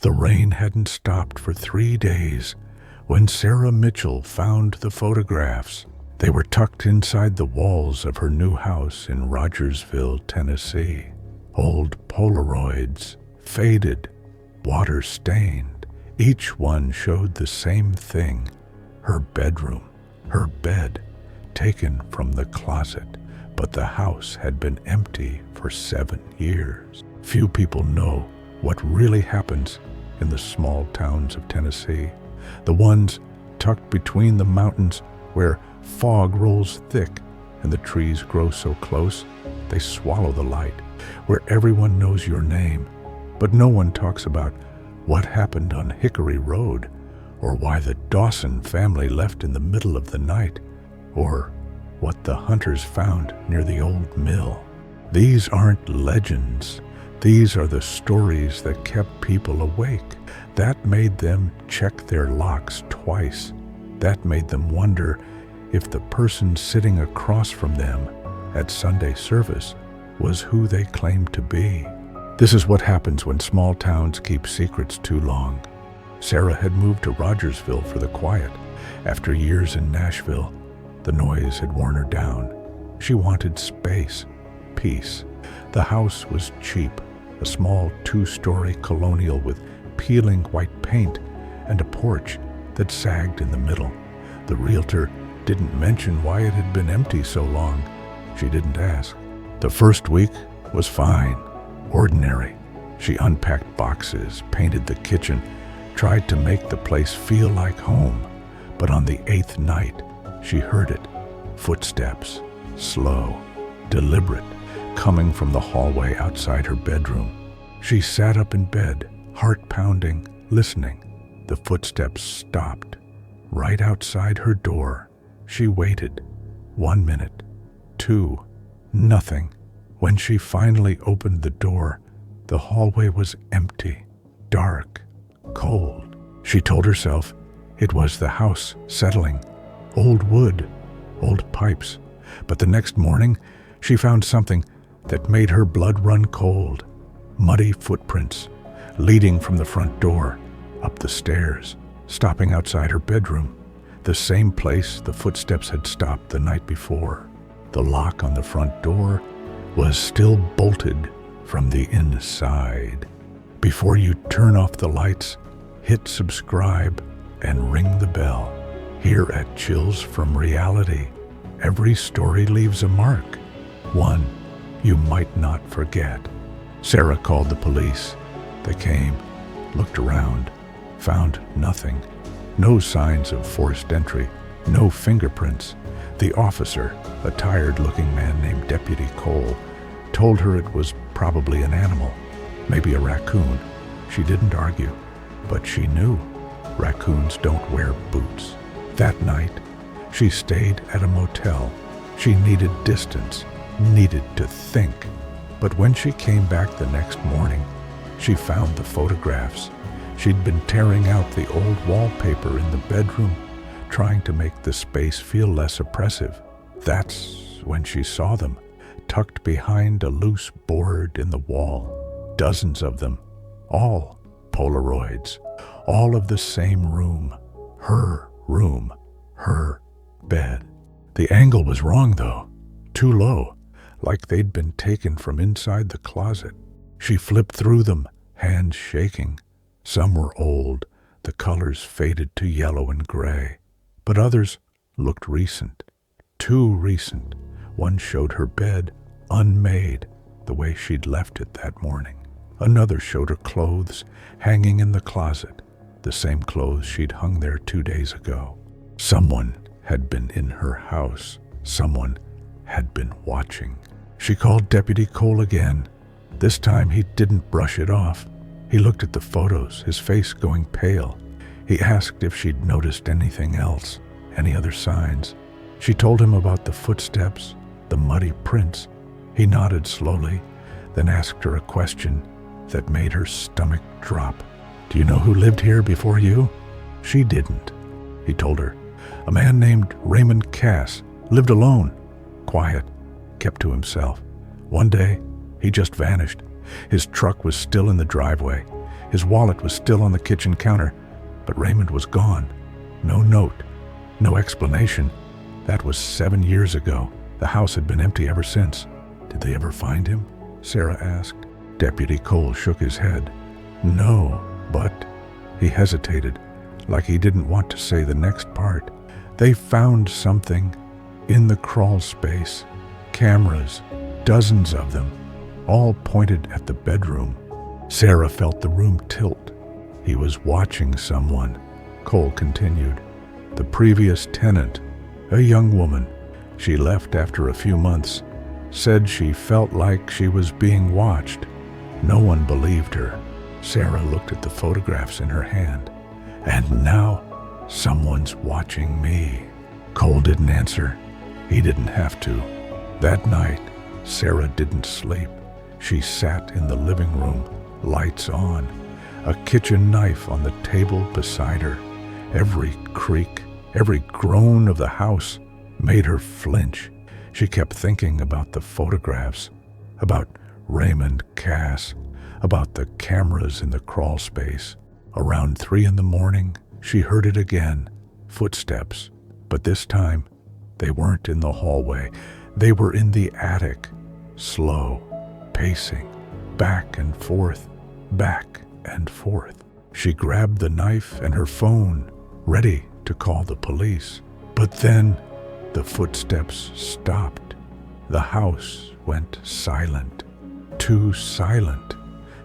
The rain hadn't stopped for 3 days when Sarah Mitchell found the photographs. They were tucked inside the walls of her new house in Rogersville, Tennessee. Old Polaroids, faded, water-stained. Each one showed the same thing: her bedroom, her bed, taken from the closet, but the house had been empty for 7 years. Few people know what really happens in the small towns of Tennessee, the ones tucked between the mountains where fog rolls thick and the trees grow so close they swallow the light, where everyone knows your name, but no one talks about what happened on Hickory Road, or why the Dawson family left in the middle of the night, or what the hunters found near the old mill. These aren't legends. These are the stories that kept people awake, that made them check their locks twice, that made them wonder if the person sitting across from them at Sunday service was who they claimed to be. This is what happens when small towns keep secrets too long. Sarah had moved to Rogersville for the quiet. After years in Nashville, the noise had worn her down. She wanted space, peace. The house was cheap, a small 2-story colonial with peeling white paint and a porch that sagged in the middle. The realtor didn't mention why it had been empty so long. She didn't ask. The first week was fine, ordinary. She unpacked boxes, painted the kitchen, tried to make the place feel like home. But on the 8th night, she heard it. Footsteps, slow, deliberate, coming from the hallway outside her bedroom. She sat up in bed, heart pounding, listening. The footsteps stopped right outside her door. She waited. 1 minute, 2, nothing. When she finally opened the door, the hallway was empty, dark, cold. She told herself it was the house settling. Old wood, old pipes. But the next morning, she found something that made her blood run cold. Muddy footprints, leading from the front door, up the stairs, stopping outside her bedroom, the same place the footsteps had stopped the night before. The lock on the front door was still bolted from the inside. Before you turn off the lights, hit subscribe and ring the bell. Here at Chills from Reality, every story leaves a mark, one you might not forget. Sarah called the police. They came, looked around, found nothing. No signs of forced entry, no fingerprints. The officer, a tired-looking man named Deputy Cole, told her it was probably an animal, maybe a raccoon. She didn't argue, but she knew raccoons don't wear boots. That night, she stayed at a motel. She needed distance, needed to think. But when she came back the next morning, she found the photographs. She'd been tearing out the old wallpaper in the bedroom, trying to make the space feel less oppressive. That's when she saw them, tucked behind a loose board in the wall. Dozens of them, all Polaroids, all of the same room, her bed. The angle was wrong, though, too low, like they'd been taken from inside the closet. She flipped through them, hands shaking. Some were old, the colors faded to yellow and gray, but others looked recent, too recent. One showed her bed unmade, the way she'd left it that morning. Another showed her clothes hanging in the closet, the same clothes she'd hung there 2 days ago. Someone had been in her house. Someone had been watching. She called Deputy Cole again. This time he didn't brush it off. He looked at the photos, his face going pale. He asked if she'd noticed anything else, any other signs. She told him about the footsteps, the muddy prints. He nodded slowly, then asked her a question that made her stomach drop. "Do you know who lived here before you?" She didn't. He told her. A man named Raymond Cass lived alone, quiet, kept to himself. One day, he just vanished. His truck was still in the driveway. His wallet was still on the kitchen counter, but Raymond was gone. No note, no explanation. That was 7 years ago. The house had been empty ever since. Did they ever find him? Sarah asked. Deputy Cole shook his head. No, but... He hesitated, like he didn't want to say the next part. They found something in the crawl space. Cameras, dozens of them, all pointed at the bedroom. Sarah felt the room tilt. He was watching someone. Cole continued. The previous tenant, a young woman. She left after a few months, said she felt like she was being watched. No one believed her. Sarah looked at the photographs in her hand. And now, someone's watching me. Cole didn't answer. He didn't have to. That night, Sarah didn't sleep. She sat in the living room, lights on, a kitchen knife on the table beside her. Every creak, every groan of the house made her flinch. She kept thinking about the photographs, about Raymond Cass, about the cameras in the crawl space. Around 3 a.m, she heard it again, footsteps. But this time, they weren't in the hallway. They were in the attic, slow, pacing, back and forth, back and forth. She grabbed the knife and her phone, ready to call the police. But then the footsteps stopped. The house went silent, too silent,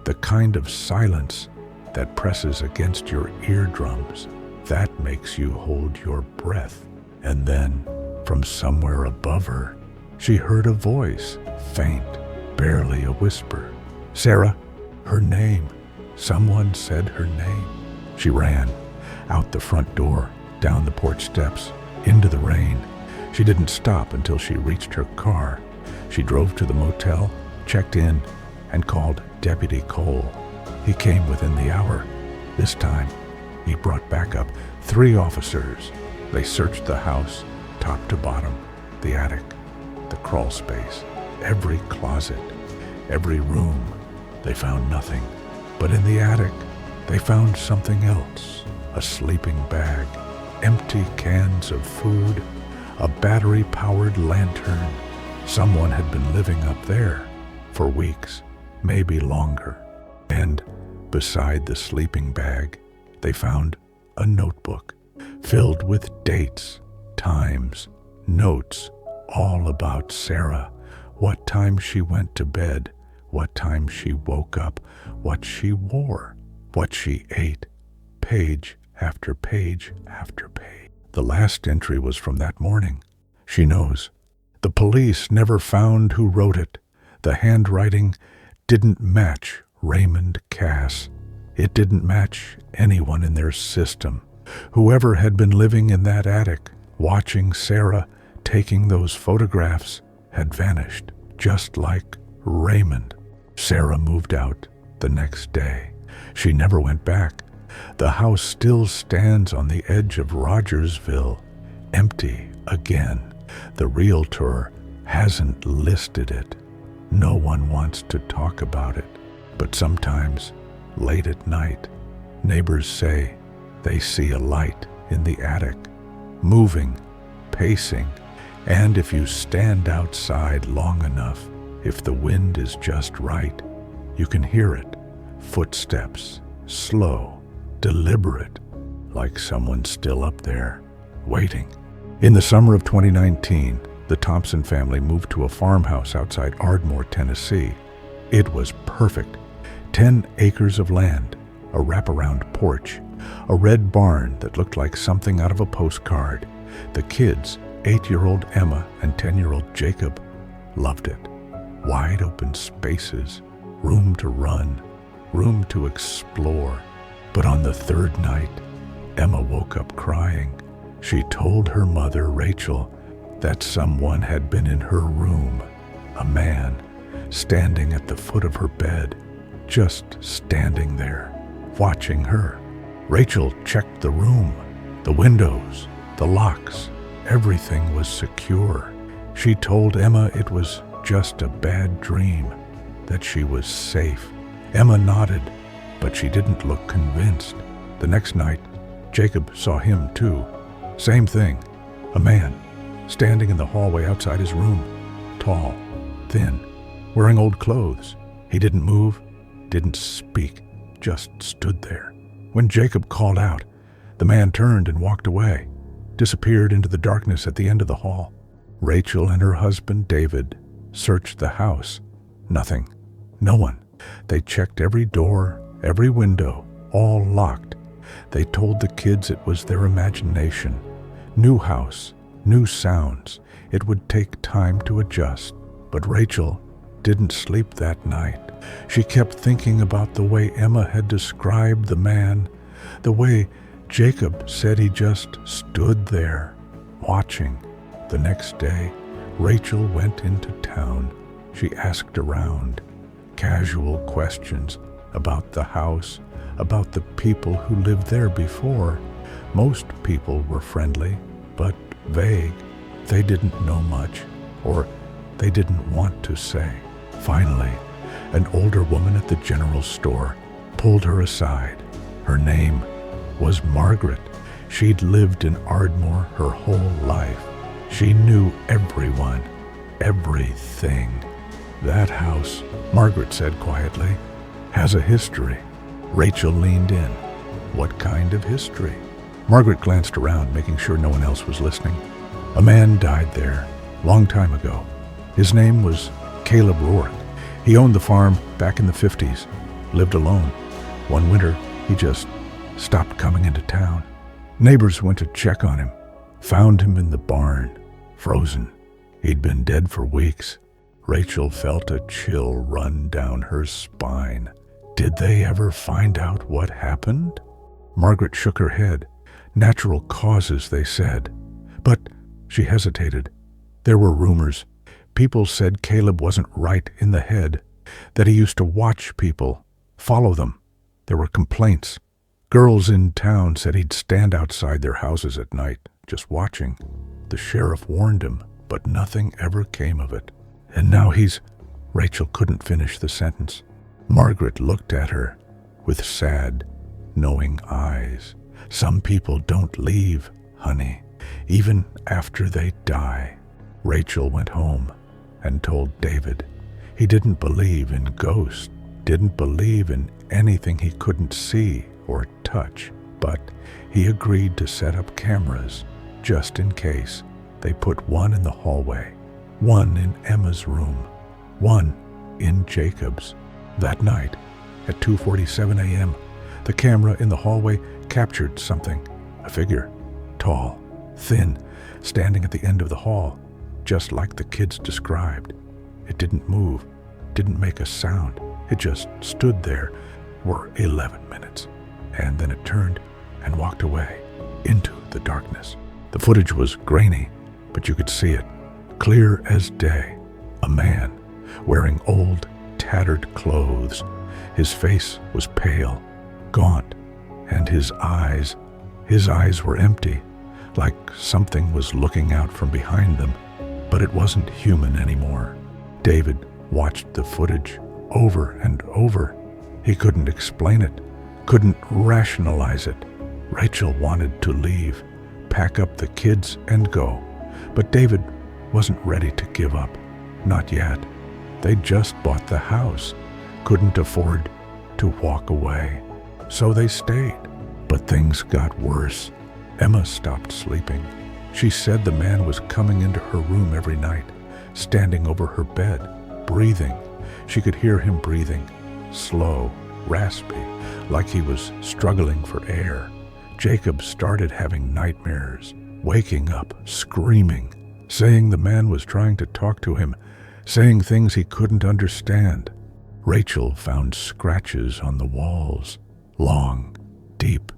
the kind of silence that presses against your eardrums, that makes you hold your breath. And then, from somewhere above her, she heard a voice, faint, barely a whisper. Sarah, her name. Someone said her name. She ran, out the front door, down the porch steps, into the rain. She didn't stop until she reached her car. She drove to the motel, checked in, and called Deputy Cole. He came within the hour. This time, he brought backup, 3 officers. They searched the house, top to bottom, the attic, the crawl space, every closet, every room. They found nothing. But in the attic, they found something else. A sleeping bag, empty cans of food, a battery-powered lantern. Someone had been living up there for weeks, maybe longer. And beside the sleeping bag, they found a notebook filled with dates, times, notes, all about Sarah, what time she went to bed, what time she woke up, what she wore, what she ate, page after page after page. The last entry was from that morning. She knows. The police never found who wrote it. The handwriting didn't match Raymond Cass. It didn't match anyone in their system. Whoever had been living in that attic, watching Sarah taking those photographs, had vanished, just like Raymond. Sarah moved out the next day. She never went back. The house still stands on the edge of Rogersville, empty again. The realtor hasn't listed it. No one wants to talk about it. But sometimes, late at night, neighbors say they see a light in the attic, moving, pacing, and if you stand outside long enough, if the wind is just right, you can hear it. Footsteps, slow, deliberate, like someone's still up there, waiting. In the summer of 2019, the Thompson family moved to a farmhouse outside Ardmore, Tennessee. It was perfect. 10 acres of land, a wraparound porch, a red barn that looked like something out of a postcard. The kids, 8-year-old Emma and 10-year-old Jacob, loved it. Wide open spaces, room to run, room to explore. But on the 3rd night, Emma woke up crying. She told her mother, Rachel, that someone had been in her room, a man, standing at the foot of her bed, just standing there, watching her. Rachel checked the room, the windows, the locks. Everything was secure. She told Emma it was just a bad dream, that she was safe. Emma nodded, but she didn't look convinced. The next night, Jacob saw him too. Same thing. A man, standing in the hallway outside his room. Tall, thin, wearing old clothes. He didn't move, didn't speak, just stood there. When Jacob called out, the man turned and walked away, disappeared into the darkness at the end of the hall. Rachel and her husband, David, searched the house. Nothing. No one. They checked every door, every window, all locked. They told the kids it was their imagination. New house, new sounds. It would take time to adjust. But Rachel didn't sleep that night. She kept thinking about the way Emma had described the man, the way Jacob said he just stood there, watching. The next day, Rachel went into town. She asked around, casual questions about the house, about the people who lived there before. Most people were friendly, but vague. They didn't know much, or they didn't want to say. Finally, an older woman at the general store pulled her aside. Her name was Margaret. She'd lived in Ardmore her whole life. She knew everyone, everything. That house, Margaret said quietly, has a history. Rachel leaned in. What kind of history? Margaret glanced around, making sure no one else was listening. A man died there, long time ago. His name was Caleb Rourke. He owned the farm back in the 50s, lived alone. One winter, he just stopped coming into town. Neighbors went to check on him, found him in the barn, frozen. He'd been dead for weeks. Rachel felt a chill run down her spine. Did they ever find out what happened? Margaret shook her head. Natural causes, they said. But she hesitated. There were rumors. People said Caleb wasn't right in the head, that he used to watch people, follow them. There were complaints. Girls in town said he'd stand outside their houses at night, just watching. The sheriff warned him, but nothing ever came of it. And now he's... Rachel couldn't finish the sentence. Margaret looked at her with sad, knowing eyes. Some people don't leave, honey, even after they die. Rachel went home and told David. He didn't believe in ghosts, didn't believe in anything he couldn't see or touch, but he agreed to set up cameras just in case. They put one in the hallway, one in Emma's room, one in Jacob's. That night, at 2:47 a.m., the camera in the hallway captured something, a figure, tall, thin, standing at the end of the hall, just like the kids described. It didn't move, didn't make a sound. It just stood there for 11 minutes, and then it turned and walked away into the darkness. The footage was grainy, but you could see it, clear as day. A man wearing old, tattered clothes. His face was pale, gaunt, and his eyes were empty, like something was looking out from behind them, but it wasn't human anymore. David watched the footage over and over. He couldn't explain it, couldn't rationalize it. Rachel wanted to leave, pack up the kids and go, but David wasn't ready to give up, not yet. They'd just bought the house, couldn't afford to walk away, so they stayed. But things got worse. Emma stopped sleeping. She said the man was coming into her room every night, standing over her bed, breathing. She could hear him breathing, slow, raspy, like he was struggling for air. Jacob started having nightmares, waking up, screaming, saying the man was trying to talk to him, saying things he couldn't understand. Rachel found scratches on the walls, long, deep,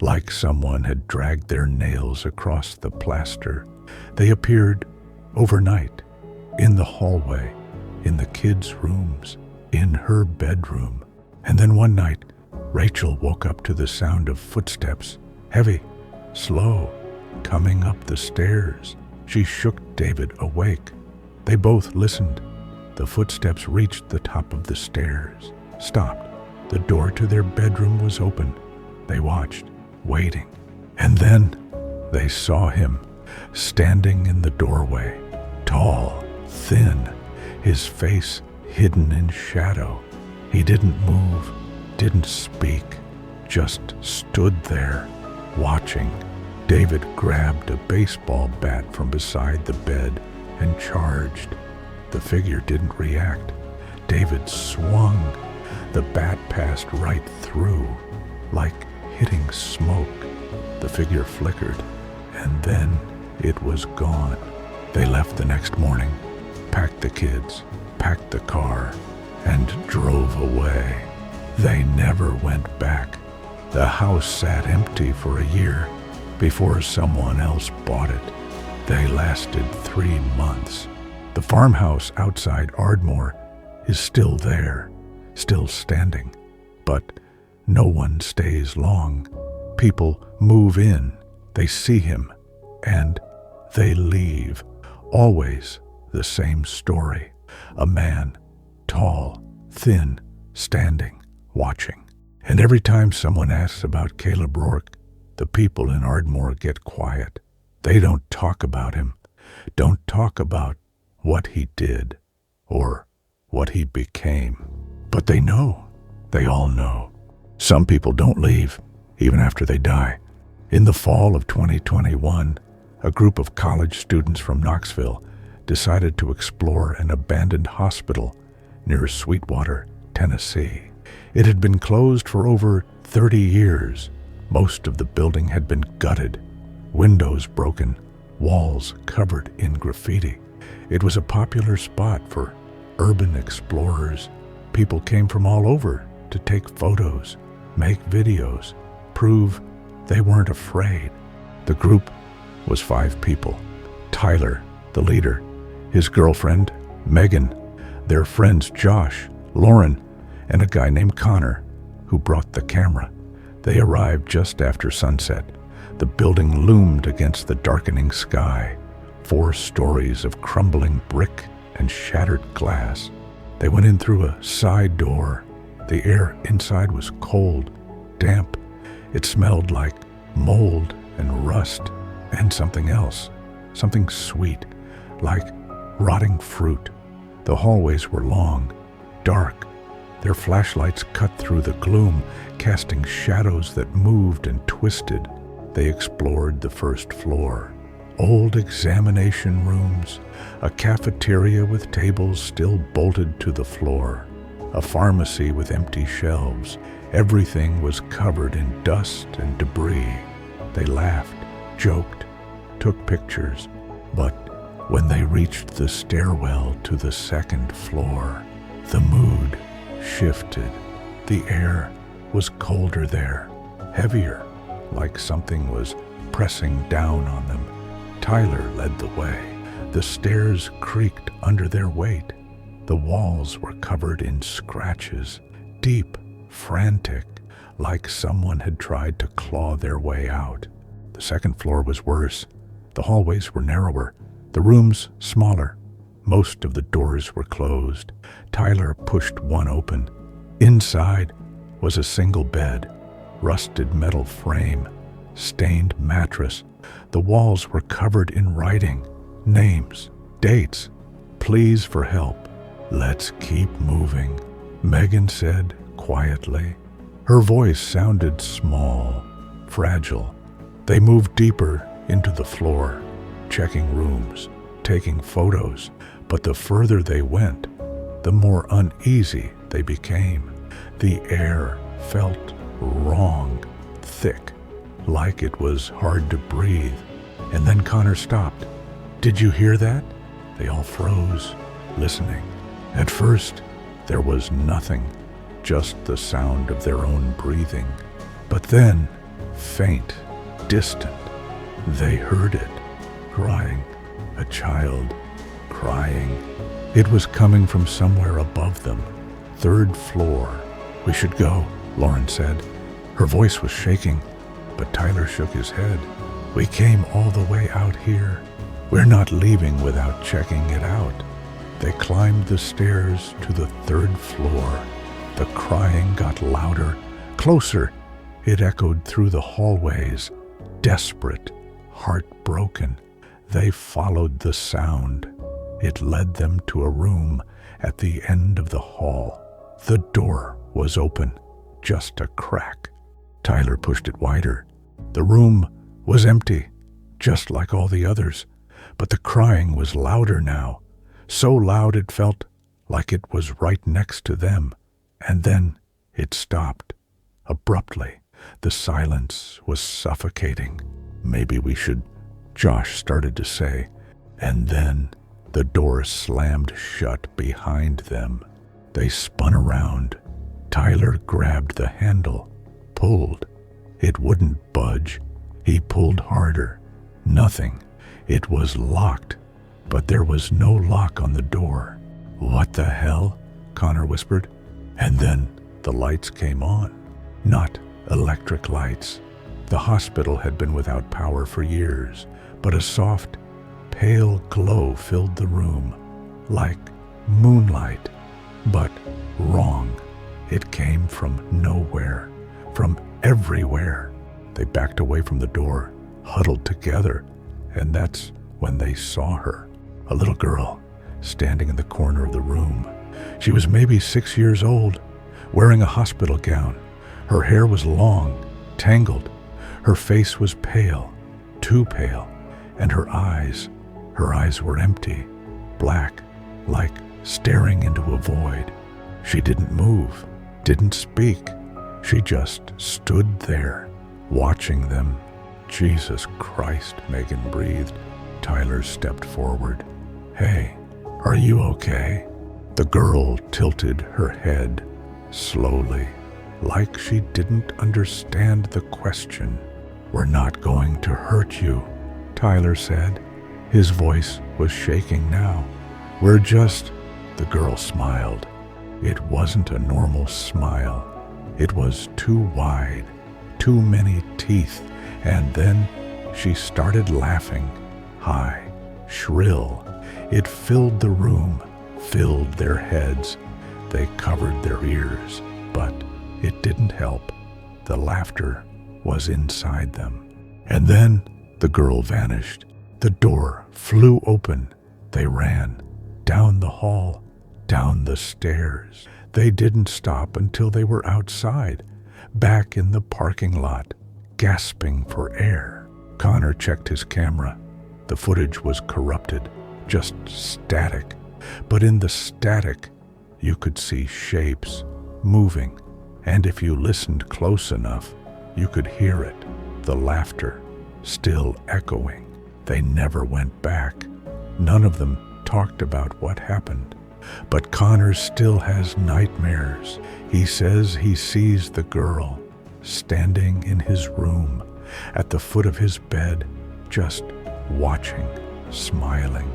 like someone had dragged their nails across the plaster. They appeared overnight, in the hallway, in the kids' rooms, in her bedroom. And then one night, Rachel woke up to the sound of footsteps, heavy, slow, coming up the stairs. She shook David awake. They both listened. The footsteps reached the top of the stairs, stopped, The door to their bedroom was open. They watched, waiting. And then they saw him, standing in the doorway, tall, thin, his face hidden in shadow. He didn't move, didn't speak, just stood there, watching. David grabbed a baseball bat from beside the bed and charged. The figure didn't react. David swung. The bat passed right through, like hitting smoke. The figure flickered, and then it was gone. They left the next morning, packed the kids, packed the car, and drove away. They never went back. The house sat empty for a year before someone else bought it. They lasted 3 months. The farmhouse outside Ardmore is still there, still standing, but no one stays long. People move in, they see him, and they leave. Always the same story. A man, tall, thin, standing, watching. And every time someone asks about Caleb Rourke, the people in Ardmore get quiet. They don't talk about him, don't talk about what he did or what he became. But they know. They all know. Some people don't leave, even after they die. In the fall of 2021, a group of college students from Knoxville decided to explore an abandoned hospital near Sweetwater, Tennessee. It had been closed for over 30 years. Most of the building had been gutted, windows broken, walls covered in graffiti. It was a popular spot for urban explorers. People came from all over to take photos, make videos, prove they weren't afraid. The group was 5 people. Tyler, the leader, his girlfriend, Megan, their friends Josh, Lauren, and a guy named Connor, who brought the camera. They arrived just after sunset. The building loomed against the darkening sky, 4 stories of crumbling brick and shattered glass. They went in through a side door. The air inside was cold, damp. It smelled like mold and rust and something else, something sweet, like rotting fruit. The hallways were long, dark. Their flashlights cut through the gloom, casting shadows that moved and twisted. They explored the first floor. Old examination rooms, a cafeteria with tables still bolted to the floor, a pharmacy with empty shelves. Everything was covered in dust and debris. They laughed, joked, took pictures, but when they reached the stairwell to the second floor, the mood shifted. The air was colder there, heavier, like something was pressing down on them. Tyler led the way. The stairs creaked under their weight. The walls were covered in scratches, deep, frantic, like someone had tried to claw their way out. The second floor was worse. The hallways were narrower, the rooms smaller. Most of the doors were closed. Tyler pushed one open. Inside was a single bed, rusted metal frame, stained mattress. The walls were covered in writing, names, dates. Please for help. Let's keep moving, Megan said quietly. Her voice sounded small, fragile. They moved deeper into the floor, checking rooms, taking photos. But the further they went, the more uneasy they became. The air felt wrong, thick, like it was hard to breathe. And then Connor stopped. Did you hear that? They all froze, listening. At first, there was nothing, just the sound of their own breathing. But then, faint, distant, they heard it, crying, a child crying. It was coming from somewhere above them, 3rd floor. We should go, Lauren said. Her voice was shaking, but Tyler shook his head. We came all the way out here. We're not leaving without checking it out. They climbed the stairs to the 3rd floor. The crying got louder, closer. It echoed through the hallways, desperate, heartbroken. They followed the sound. It led them to a room at the end of the hall. The door was open, just a crack. Tyler pushed it wider. The room was empty, just like all the others, but the crying was louder now, so loud it felt like it was right next to them. And then it stopped. Abruptly, the silence was suffocating. "Maybe we should," Josh started to say, and then the door slammed shut behind them. They spun around. Tyler grabbed the handle, pulled. It wouldn't budge. He pulled harder. Nothing. It was locked, but there was no lock on the door. "What the hell?" Connor whispered. And then the lights came on. Not electric lights. The hospital had been without power for years, but a soft, pale glow filled the room, like moonlight. But wrong. It came from nowhere, from everywhere. They backed away from the door, huddled together, and that's when they saw her, a little girl, standing in the corner of the room. She was maybe 6 years old, wearing a hospital gown. Her hair was long, tangled. Her face was pale, too pale, and her eyes were empty, black, like staring into a void. She didn't move, didn't speak. She just stood there, watching them. "Jesus Christ," Megan breathed. Tyler stepped forward. "Hey, are you okay?" The girl tilted her head slowly, like she didn't understand the question. "We're not going to hurt you," Tyler said. His voice was shaking now. "We're just..." The girl smiled. It wasn't a normal smile. It was too wide, too many teeth, and then she started laughing, high, shrill. It filled the room, filled their heads. They covered their ears, but it didn't help. The laughter was inside them. And then the girl vanished. The door flew open. They ran down the hall, down the stairs. They didn't stop until they were outside, back in the parking lot, gasping for air. Connor checked his camera. The footage was corrupted, just static. But in the static, you could see shapes moving, and if you listened close enough, you could hear it, the laughter still echoing. They never went back. None of them talked about what happened. But Connor still has nightmares. He says he sees the girl standing in his room, at the foot of his bed, just watching, smiling.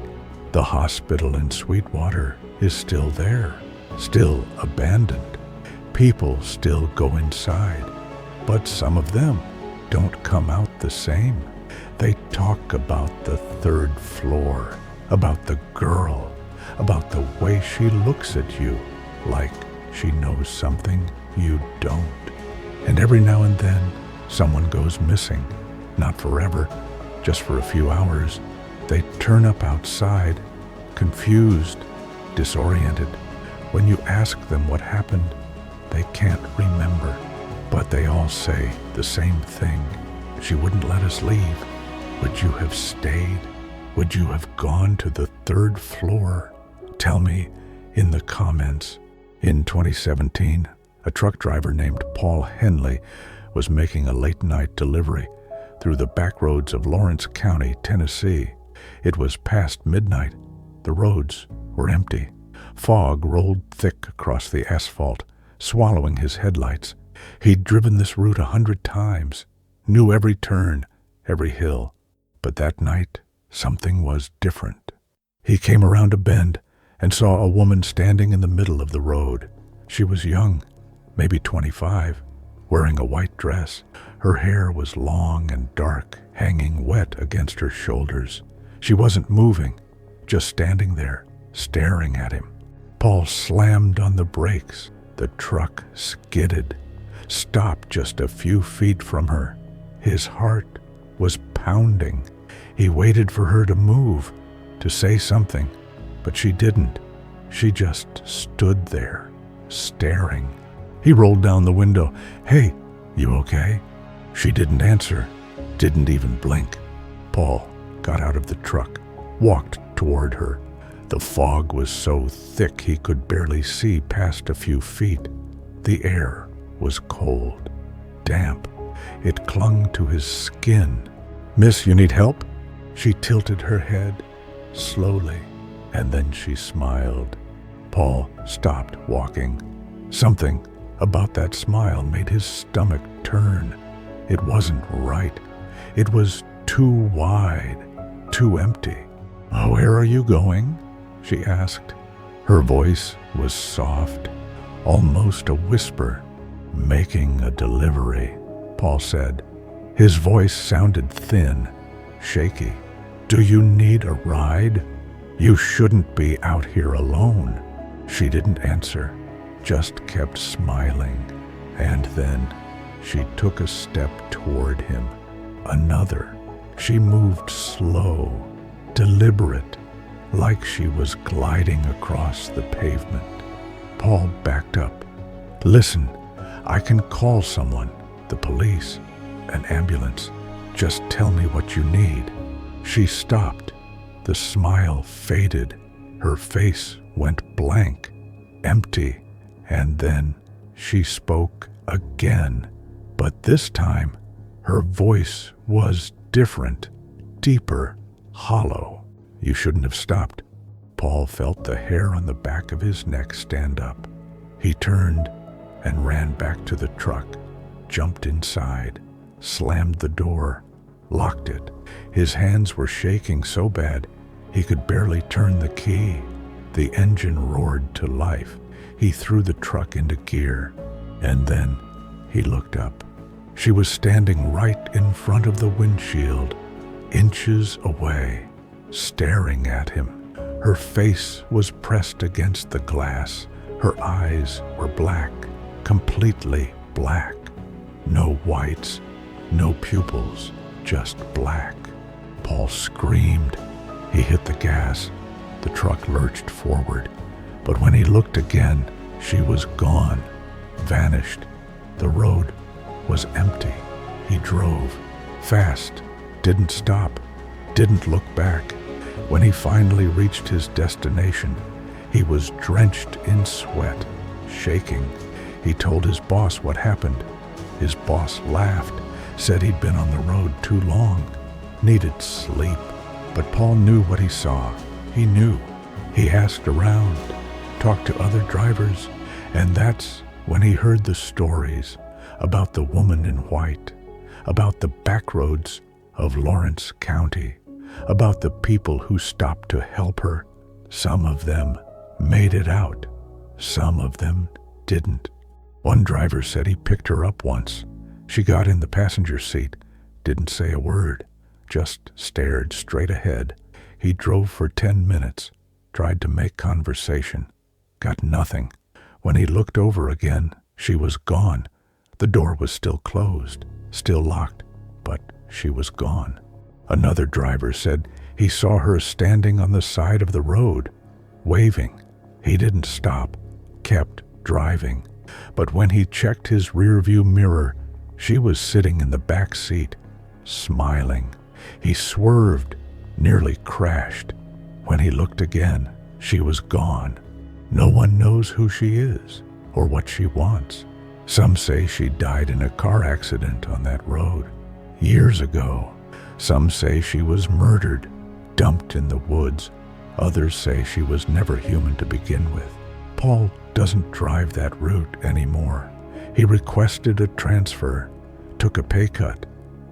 The hospital in Sweetwater is still there, still abandoned. People still go inside, but some of them don't come out the same. They talk about the third floor, about the girl, about the way she looks at you, like she knows something you don't. And every now and then, someone goes missing. Not forever, just for a few hours. They turn up outside, confused, disoriented. When you ask them what happened, they can't remember. But they all say the same thing. "She wouldn't let us leave. Would you have stayed? Would you have gone to the third floor? Tell me in the comments." In 2017, a truck driver named Paul Henley was making a late-night delivery through the back roads of Lawrence County, Tennessee. It was past midnight. The roads were empty. Fog rolled thick across the asphalt, swallowing his headlights. He'd driven this route 100 times, knew every turn, every hill. But that night, something was different. He came around a bend and saw a woman standing in the middle of the road. She was young, maybe 25, wearing a white dress. Her hair was long and dark, hanging wet against her shoulders. She wasn't moving, just standing there, staring at him. Paul slammed on the brakes. The truck skidded, stopped just a few feet from her. His heart was pounding. He waited for her to move, to say something, but she didn't. She just stood there, staring. He rolled down the window. "Hey, you okay?" She didn't answer, didn't even blink. Paul got out of the truck, walked toward her. The fog was so thick he could barely see past a few feet. The air was cold, damp. It clung to his skin. "Miss, you need help?" She tilted her head slowly, and then she smiled. Paul stopped walking. Something about that smile made his stomach turn. It wasn't right. It was too wide, too empty. "Where are you going?" she asked. Her voice was soft, almost a whisper. "Making a delivery," Paul said. His voice sounded thin, shaky. "Do you need a ride? You shouldn't be out here alone." She didn't answer, just kept smiling. And then she took a step toward him. Another. She moved slow, deliberate, like she was gliding across the pavement. Paul backed up. "Listen, I can call someone, the police, an ambulance. Just tell me what you need." She stopped. The smile faded. Her face went blank, empty, and then she spoke again. But this time, her voice was different, deeper, hollow. "You shouldn't have stopped." Paul felt the hair on the back of his neck stand up. He turned and ran back to the truck, jumped inside, slammed the door, locked it. His hands were shaking so bad he could barely turn the key. The engine roared to life. He threw the truck into gear, and then he looked up. She was standing right in front of the windshield, inches away, staring at him. Her face was pressed against the glass. Her eyes were black, completely black. No whites, no pupils, just black. Paul screamed. He hit the gas. The truck lurched forward. But when he looked again, she was gone, vanished. The road was empty. He drove, fast, didn't stop, didn't look back. When he finally reached his destination, he was drenched in sweat, shaking. He told his boss what happened. His boss laughed, said he'd been on the road too long, needed sleep. But Paul knew what he saw. He knew. He asked around, talked to other drivers, and that's when he heard the stories about the woman in white, about the back roads of Lawrence County, about the people who stopped to help her. Some of them made it out. Some of them didn't. One driver said he picked her up once. She got in the passenger seat, didn't say a word, just stared straight ahead. He drove for 10 minutes, tried to make conversation, got nothing. When he looked over again, she was gone. The door was still closed, still locked, but she was gone. Another driver said he saw her standing on the side of the road, waving. He didn't stop, kept driving. But when he checked his rearview mirror, she was sitting in the back seat, smiling. He swerved, nearly crashed. When he looked again, she was gone. No one knows who she is or what she wants. Some say she died in a car accident on that road years ago. Some say she was murdered, dumped in the woods. Others say she was never human to begin with. Paul doesn't drive that route anymore. He requested a transfer, took a pay cut.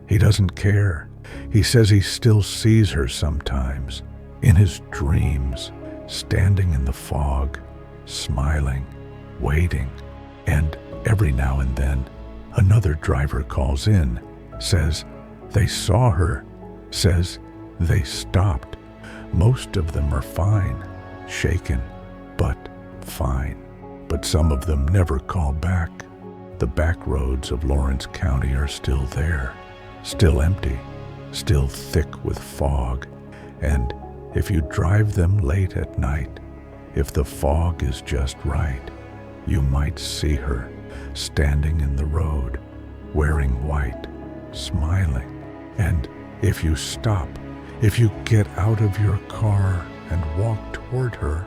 He doesn't care. He says he still sees her sometimes, in his dreams, standing in the fog, smiling, waiting. And every now and then, another driver calls in, says they saw her, says they stopped. Most of them are fine, shaken, but fine. but some of them never call back. The back roads of Lawrence County are still there, still empty, still thick with fog, and if you drive them late at night, if the fog is just right, you might see her standing in the road, wearing white, smiling. And if you stop, if you get out of your car and walk toward her,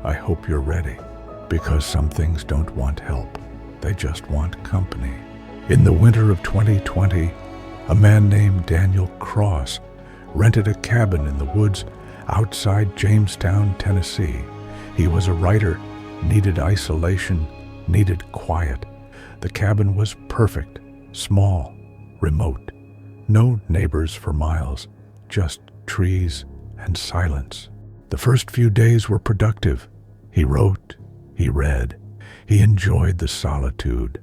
I hope you're ready, because some things don't want help. They just want company. In the winter of 2020, a man named Daniel Cross rented a cabin in the woods outside Jamestown, Tennessee. He was a writer, needed isolation, needed quiet. The cabin was perfect, small, remote. No neighbors for miles, just trees and silence. The first few days were productive. He wrote, he read, he enjoyed the solitude.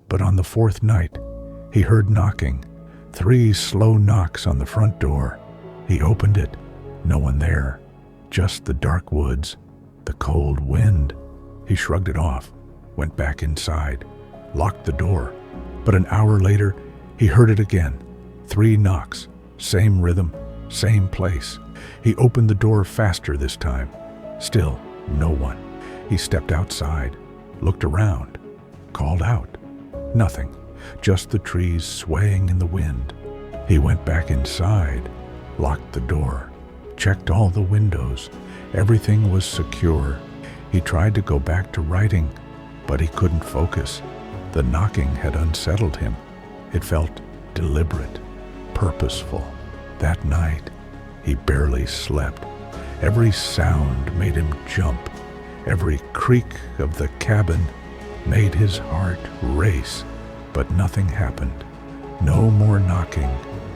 But on the fourth night, he heard knocking, 3 slow knocks on the front door. He opened it, no one there, just the dark woods, the cold wind. He shrugged it off, went back inside, locked the door. But an hour later, he heard it again. 3 knocks, same rhythm, same place. He opened the door faster this time. Still, no one. He stepped outside, looked around, called out. Nothing, just the trees swaying in the wind. He went back inside, locked the door, checked all the windows. Everything was secure. He tried to go back to writing, but he couldn't focus. The knocking had unsettled him. It felt deliberate, purposeful. That night, he barely slept. Every sound made him jump. Every creak of the cabin made his heart race. But nothing happened. No more knocking,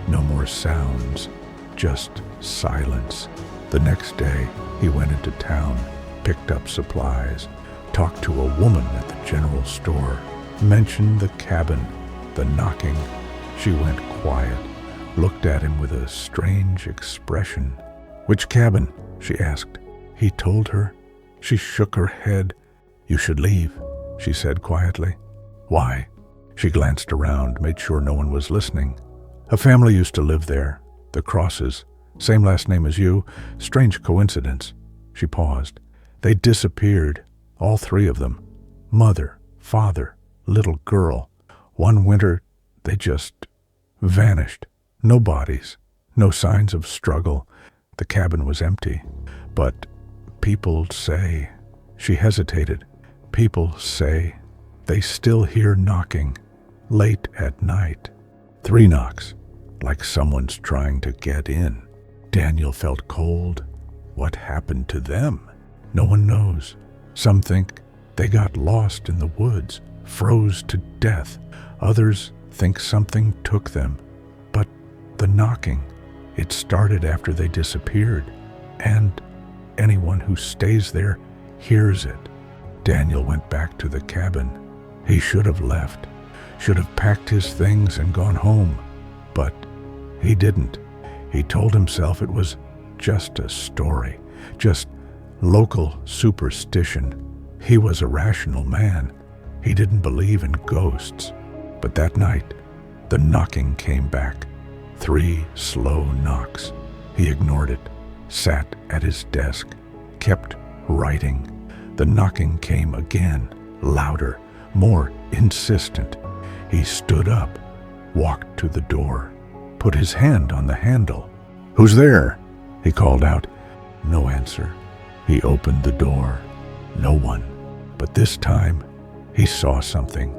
no more sounds, just silence. The next day, he went into town, picked up supplies, talked to a woman at the general store, mentioned the cabin, the knocking. She went quiet, looked at him with a strange expression. "Which cabin?" she asked. He told her. She shook her head. "You should leave," she said quietly. "Why?" She glanced around, made sure no one was listening. "A family used to live there, the Crosses. Same last name as you. Strange coincidence." She paused. "They disappeared, all 3 of them. Mother, father, little girl. One winter, they just vanished. No bodies, no signs of struggle. The cabin was empty. But people say," she hesitated, "people say they still hear knocking late at night. 3 knocks, like someone's trying to get in." Daniel felt cold. What happened to them? No one knows. Some think they got lost in the woods, froze to death. Others think something took them. But the knocking, it started after they disappeared, and anyone who stays there hears it. Daniel went back to the cabin. He should have left, should have packed his things and gone home, but he didn't. He told himself it was just a story, just local superstition. He was a rational man. He didn't believe in ghosts. But that night, the knocking came back. 3 slow knocks. He ignored it, sat at his desk, kept writing. The knocking came again, louder, more insistent. He stood up, walked to the door, put his hand on the handle. "Who's there?" he called out. No answer. He opened the door. No one. But this time, he saw something.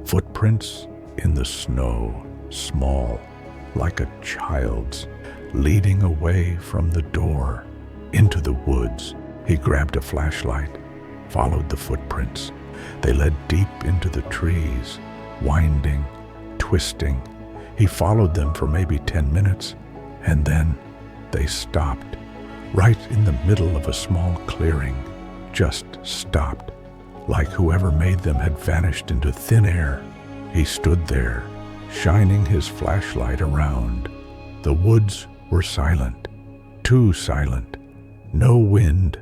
Footprints in the snow, small, like a child's, leading away from the door, into the woods. He grabbed a flashlight, followed the footprints. They led deep into the trees, winding, twisting. He followed them for maybe 10 minutes, and then they stopped, right in the middle of a small clearing. Just stopped, like whoever made them had vanished into thin air. He stood there, shining his flashlight around. The woods were silent, too silent. No wind,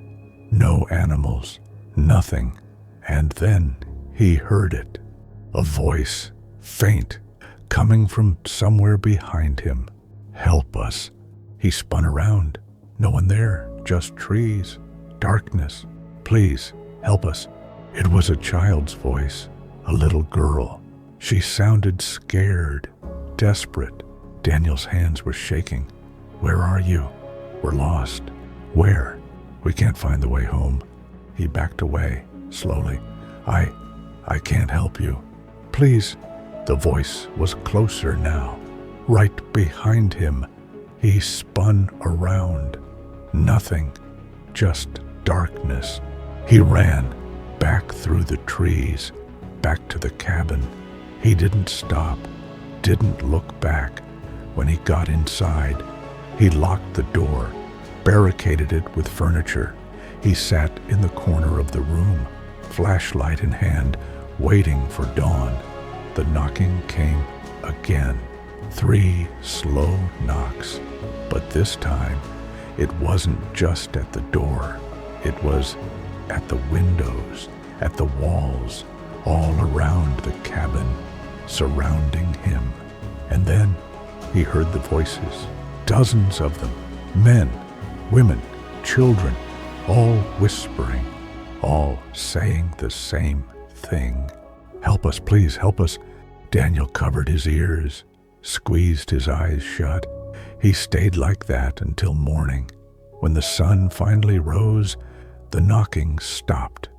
no animals, nothing. And then he heard it. A voice, faint, coming from somewhere behind him. "Help us." He spun around. No one there, just trees, darkness. "Please, help us." It was a child's voice, a little girl. She sounded scared, desperate. Daniel's hands were shaking. "Where are you? We're lost." "Where? We can't find the way home." He backed away, slowly. I can't help you. Please." The voice was closer now, right behind him. He spun around. Nothing, just darkness. He ran, back through the trees, back to the cabin. He didn't stop, didn't look back. When he got inside, he locked the door, barricaded it with furniture. He sat in the corner of the room, flashlight in hand, waiting for dawn. The knocking came again. 3 slow knocks. But this time, it wasn't just at the door. It was at the windows, at the walls, all around the cabin, surrounding him. And then he heard the voices, dozens of them, men, women, children, all whispering, all saying the same thing. "Help us, please, help us." Daniel covered his ears, squeezed his eyes shut. He stayed like that until morning. When the sun finally rose, the knocking stopped.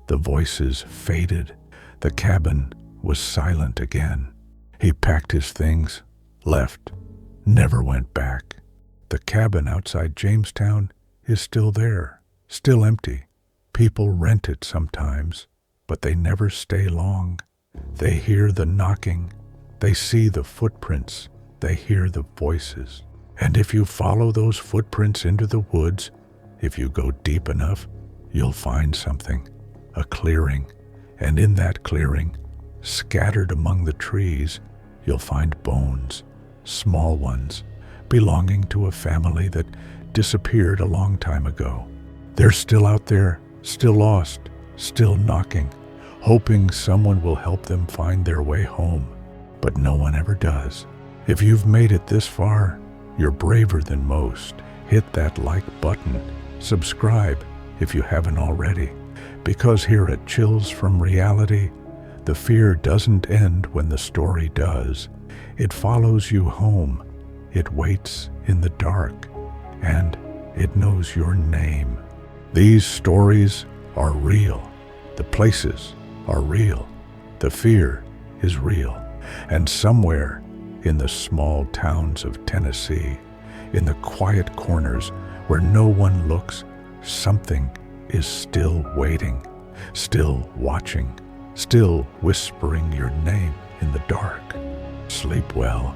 The voices faded. The cabin was silent again. He packed his things, left, never went back. The cabin outside Jamestown is still there, still empty. People rent it sometimes, but they never stay long. They hear the knocking, they see the footprints, they hear the voices. And if you follow those footprints into the woods, if you go deep enough, you'll find something, a clearing. And in that clearing, scattered among the trees, you'll find bones, small ones, belonging to a family that disappeared a long time ago. They're still out there, still lost, still knocking, hoping someone will help them find their way home. But no one ever does. If you've made it this far, you're braver than most. Hit that like button. Subscribe if you haven't already. Because here at Chills from Reality, the fear doesn't end when the story does. It follows you home. It waits in the dark. And it knows your name. These stories are real. The places are real. The fear is real. And somewhere in the small towns of Tennessee, in the quiet corners where no one looks, something is still waiting, still watching, still whispering your name in the dark. Sleep well.